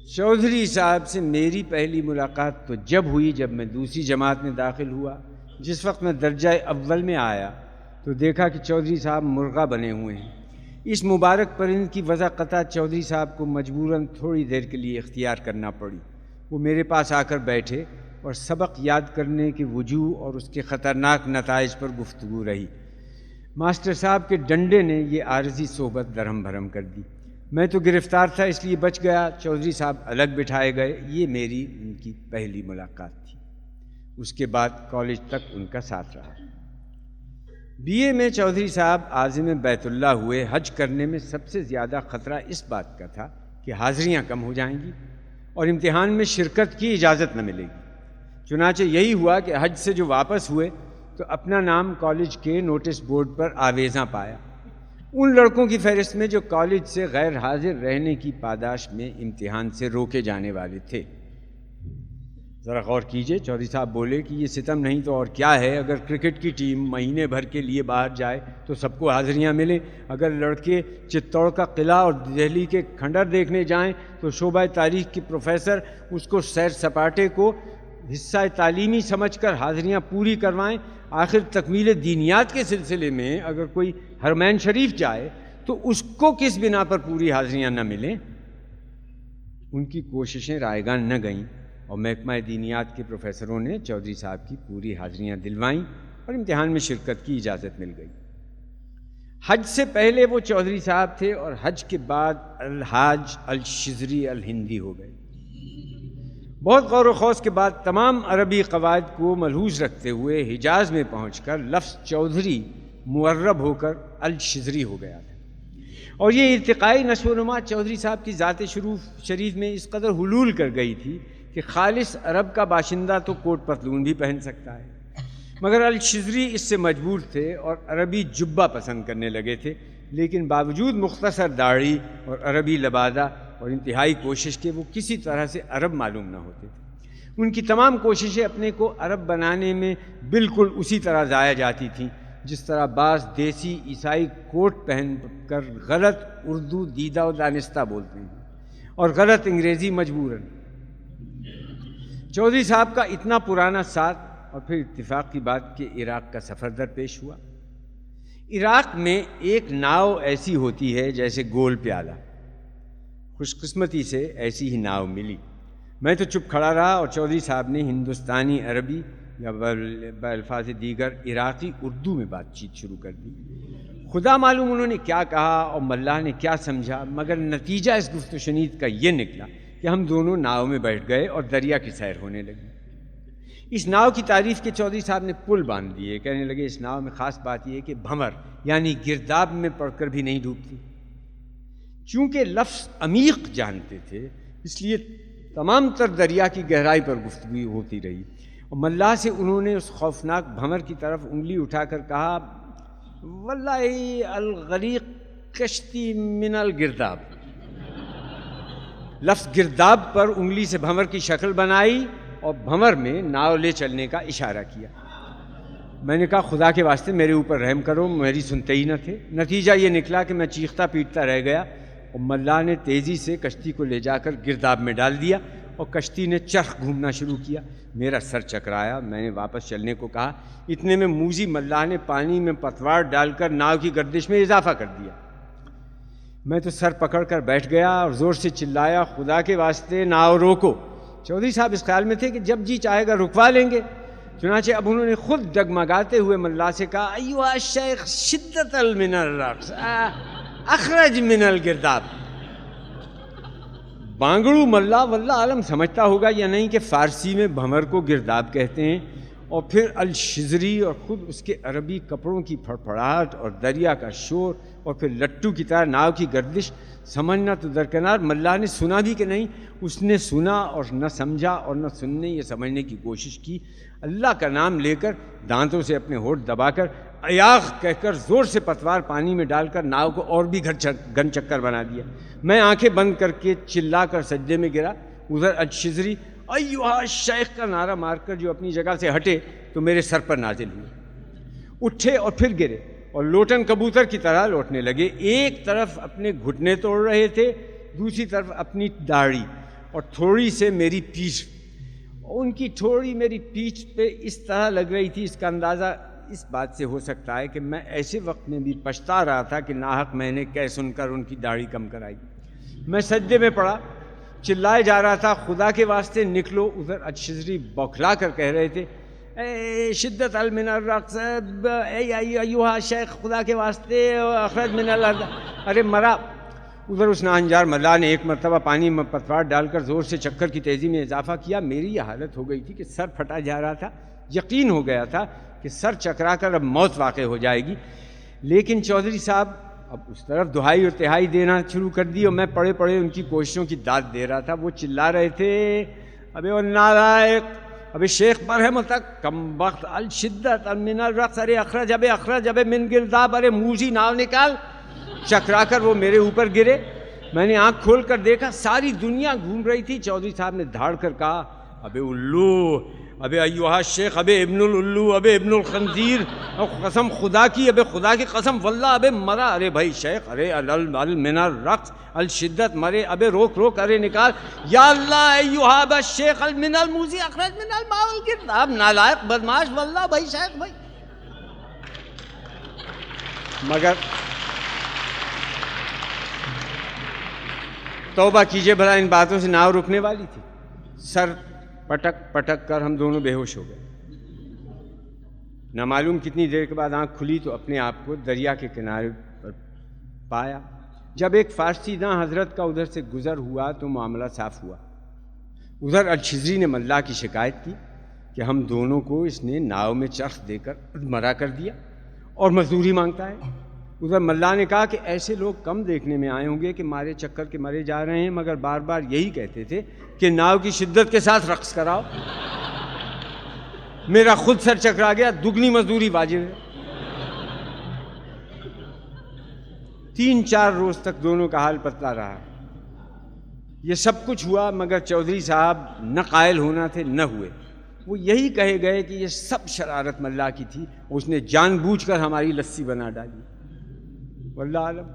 چودھری صاحب سے میری پہلی ملاقات تو جب ہوئی جب میں دوسری جماعت میں داخل ہوا۔ جس وقت میں درجہ اول میں آیا تو دیکھا کہ چودھری صاحب مرغا بنے ہوئے ہیں۔ اس مبارک پرند کی وضاحت چودھری صاحب کو مجبوراً تھوڑی دیر کے لیے اختیار کرنا پڑی۔ وہ میرے پاس آ کر بیٹھے اور سبق یاد کرنے کے وجوہ اور اس کے خطرناک نتائج پر گفتگو رہی۔ ماسٹر صاحب کے ڈنڈے نے یہ عارضی صحبت درہم بھرم کر دی۔ میں تو گرفتار تھا اس لیے بچ گیا، چودھری صاحب الگ بٹھائے گئے۔ یہ میری ان کی پہلی ملاقات تھی۔ اس کے بعد کالج تک ان کا ساتھ رہا۔ بی اے میں چودھری صاحب عازم بیت اللہ ہوئے۔ حج کرنے میں سب سے زیادہ خطرہ اس بات کا تھا کہ حاضریاں کم ہو جائیں گی اور امتحان میں شرکت کی اجازت نہ ملے گی۔ چنانچہ یہی ہوا کہ حج سے جو واپس ہوئے تو اپنا نام کالج کے نوٹس بورڈ پر آویزاں پایا، ان لڑکوں کی فہرست میں جو کالج سے غیر حاضر رہنے کی پاداش میں امتحان سے روکے جانے والے تھے۔ ذرا غور کیجئے، چودھری صاحب بولے کہ یہ ستم نہیں تو اور کیا ہے۔ اگر کرکٹ کی ٹیم مہینے بھر کے لیے باہر جائے تو سب کو حاضریاں ملیں، اگر لڑکے چتوڑ کا قلعہ اور دہلی کے کھنڈر دیکھنے جائیں تو شعبہ تاریخ کے پروفیسر اس کو سیر سپاٹے کو حصہ تعلیمی سمجھ کر حاضریاں پوری کروائیں۔ آخر تکمیل دینیات کے سلسلے میں اگر کوئی حرمین شریف جائے تو اس کو کس بنا پر پوری حاضریاں نہ ملیں؟ ان کی کوششیں رائیگان نہ گئیں اور محکمہ دینیات کے پروفیسروں نے چودھری صاحب کی پوری حاضریاں دلوائیں اور امتحان میں شرکت کی اجازت مل گئی۔ حج سے پہلے وہ چودھری صاحب تھے اور حج کے بعد الحاج الشذری الہندی ہو گئے۔ بہت غور و خوض کے بعد تمام عربی قواعد کو ملحوظ رکھتے ہوئے حجاز میں پہنچ کر لفظ چودھری معرب ہو کر الشذری ہو گیا تھا، اور یہ ارتقائی نشو و نما چودھری صاحب کی ذات شریف میں اس قدر حلول کر گئی تھی کہ خالص عرب کا باشندہ تو کوٹ پتلون بھی پہن سکتا ہے، مگر الشذری اس سے مجبور تھے اور عربی جبہ پسند کرنے لگے تھے، لیکن باوجود مختصر داڑھی اور عربی لبادہ اور انتہائی کوشش کے وہ کسی طرح سے عرب معلوم نہ ہوتے تھے۔ ان کی تمام کوششیں اپنے کو عرب بنانے میں بالکل اسی طرح ضائع جاتی تھیں جس طرح بعض دیسی عیسائی کوٹ پہن کر غلط اردو دیدہ و دانستہ بولتے ہیں اور غلط انگریزی مجبوراً۔ چودھری صاحب کا اتنا پرانا ساتھ اور پھر اتفاق کی بات کہ عراق کا سفر درپیش ہوا۔ عراق میں ایک ناؤ ایسی ہوتی ہے جیسے گول پیالہ، خوش قسمتی سے ایسی ہی ناؤ ملی۔ میں تو چپ کھڑا رہا اور چودھری صاحب نے ہندوستانی عربی یا بالفاظ دیگر عراقی اردو میں بات چیت شروع کر دی۔ خدا معلوم انہوں نے کیا کہا اور ملاح نے کیا سمجھا، مگر نتیجہ اس گفت و شنید کا یہ نکلا کہ ہم دونوں ناؤ میں بیٹھ گئے اور دریا کی سیر ہونے لگی۔ اس ناؤ کی تعریف کے چودھری صاحب نے پل باندھ دیے، کہنے لگے اس ناؤ میں خاص بات یہ ہے کہ بھنور یعنی گرداب میں پڑھ کر بھی نہیں ڈوبتی۔ چونکہ لفظ عمیق جانتے تھے اس لیے تمام تر دریا کی گہرائی پر گفتگو ہوتی رہی، اور ملاح سے انہوں نے اس خوفناک بھنور کی طرف انگلی اٹھا کر کہا، واللہ الغریق کشتی من الگرداب۔ لفظ گرداب پر انگلی سے بھنور کی شکل بنائی اور بھنور میں ناؤ لے چلنے کا اشارہ کیا۔ میں نے کہا خدا کے واسطے میرے اوپر رحم کرو، میری سنتے ہی نہ تھے۔ نتیجہ یہ نکلا کہ میں چیختا پیٹتا رہ گیا اور ملاح نے تیزی سے کشتی کو لے جا کر گرداب میں ڈال دیا اور کشتی نے چرخ گھومنا شروع کیا۔ میرا سر چکرایا، میں نے واپس چلنے کو کہا، اتنے میں موذی ملاح نے پانی میں پتوار ڈال کر ناؤ کی گردش میں اضافہ کر دیا۔ میں تو سر پکڑ کر بیٹھ گیا اور زور سے چلایا، خدا کے واسطے ناؤ روکو۔ چودھری صاحب اس خیال میں تھے کہ جب جی چاہے گا رکوا لیں گے، چنانچہ اب انہوں نے خود ڈگمگاتے ہوئے ملاح سے کہا، ایوہ الشیخ شدت من الرقص اخرج من الگرداب۔ بانگڑو ملاح واللہ عالم سمجھتا ہوگا یا نہیں کہ فارسی میں بھنور کو گرداب کہتے ہیں، اور پھر الشذری اور خود اس کے عربی کپڑوں کی پھڑپھڑاہٹ اور دریا کا شور اور پھر لٹو کی طرح ناؤ کی گردش، سمجھنا تو درکنار ملاح نے سنا بھی کہ نہیں۔ اس نے سنا اور نہ سمجھا اور نہ سننے یا سمجھنے کی کوشش کی۔ اللہ کا نام لے کر دانتوں سے اپنے ہونٹ دبا کر ایاغ کہہ کر زور سے پتوار پانی میں ڈال کر ناؤ کو اور بھی گن چکر بنا دیا۔ میں آنکھیں بند کر کے چلا کر سجدے میں گرا۔ ادھر الشذری ایوہ الشیخ کا نعرہ مار کر جو اپنی جگہ سے ہٹے تو میرے سر پر نازل ہوئے، اٹھے اور پھر گرے اور لوٹن کبوتر کی طرح لوٹنے لگے۔ ایک طرف اپنے گھٹنے توڑ رہے تھے، دوسری طرف اپنی داڑھی۔ اور تھوڑی سے میری پیٹھ، ان کی تھوڑی میری پیٹھ پہ اس طرح لگ رہی تھی، اس کا اندازہ اس بات سے ہو سکتا ہے کہ میں ایسے وقت میں بھی پچھتا رہا تھا کہ ناحق میں نے کہہ سن کر ان کی داڑھی کم کرائی۔ میں سجدے میں پڑا، چلائے جا رہا تھا، خدا کے واسطے نکلو۔ ادھر الشذری بوکھلا کر کہہ رہے تھے، اے شدت من الرقص، اے ایوہا شیخ، خدا کے واسطے اخرج من الارض، ارے مرا۔ ادھر اس ناہنجار ملا نے ایک مرتبہ پانی میں پتوار ڈال کر زور سے چکر کی تیزی میں اضافہ کیا۔ میری یہ حالت ہو گئی تھی کہ سر پھٹا جا رہا تھا، یقین ہو گیا تھا کہ سر چکرا کر اب موت واقع ہو جائے گی۔ لیکن چودھری صاحب اب اس طرف دہائی اور تہائی دینا شروع کر دی، اور میں پڑے پڑے ان کی کوششوں کی داد دے رہا تھا۔ وہ چلا رہے تھے، ابے وہ نالائق، ابے شیخ برہمتک، کم بخت، الشدت من الرقص، ارے اخرج ابے من گرداب، ارے موزی ناؤ نکال۔ چکرا کر وہ میرے اوپر گرے۔ میں نے آنکھ کھول کر دیکھا، ساری دنیا گھوم رہی تھی۔ چودھری صاحب نے دھاڑ کر کہا، ابے الو، ابے ایوہا شیخ، ابے ابن الالو، ابے ابن الخنزیر، قسم خدا کی، ابے خدا کی قسم واللہ ابے مرا۔ ارے بھائی شیخ، ارے من الرقص الشدت، مرے، ابے روک روک، ارے نکال، یا اللہ ایوہا ابا شیخ من الموزی اخرج من الماء الگرداب، نالائق بدماش، واللہ بھائی شیخ بھائی۔ مگر توبہ کیجئے بھلا، ان باتوں سے ناؤ رکنے والی تھی۔ سر پٹک پٹک کر ہم دونوں بے ہوش ہو گئے۔ نہ معلوم کتنی دیر کے بعد آنکھ کھلی تو اپنے آپ کو دریا کے کنارے پر پایا۔ جب ایک فارسی داں حضرت کا ادھر سے گزر ہوا تو معاملہ صاف ہوا۔ ادھر الشذری نے ملا کی شکایت کی کہ ہم دونوں کو اس نے ناؤ میں چرخ دے کر مرا کر دیا اور مزدوری مانگتا ہے۔ ادھر ملا نے کہا کہ ایسے لوگ کم دیکھنے میں آئے ہوں گے کہ مارے چکر کے مرے جا رہے ہیں، مگر بار بار یہی کہتے تھے کہ ناؤ کی شدت کے ساتھ رقص کراؤ۔ میرا خود سر چکرا گیا، دگنی مزدوری واجب ہے۔ 3-4 روز تک دونوں کا حال پتلا رہا۔ یہ سب کچھ ہوا، مگر چودھری صاحب نہ قائل ہونا تھے نہ ہوئے۔ وہ یہی کہے گئے کہ یہ سب شرارت ملا کی تھی، اس نے جان بوجھ کر ہماری لسی بنا ڈالی۔ واللہ عالم۔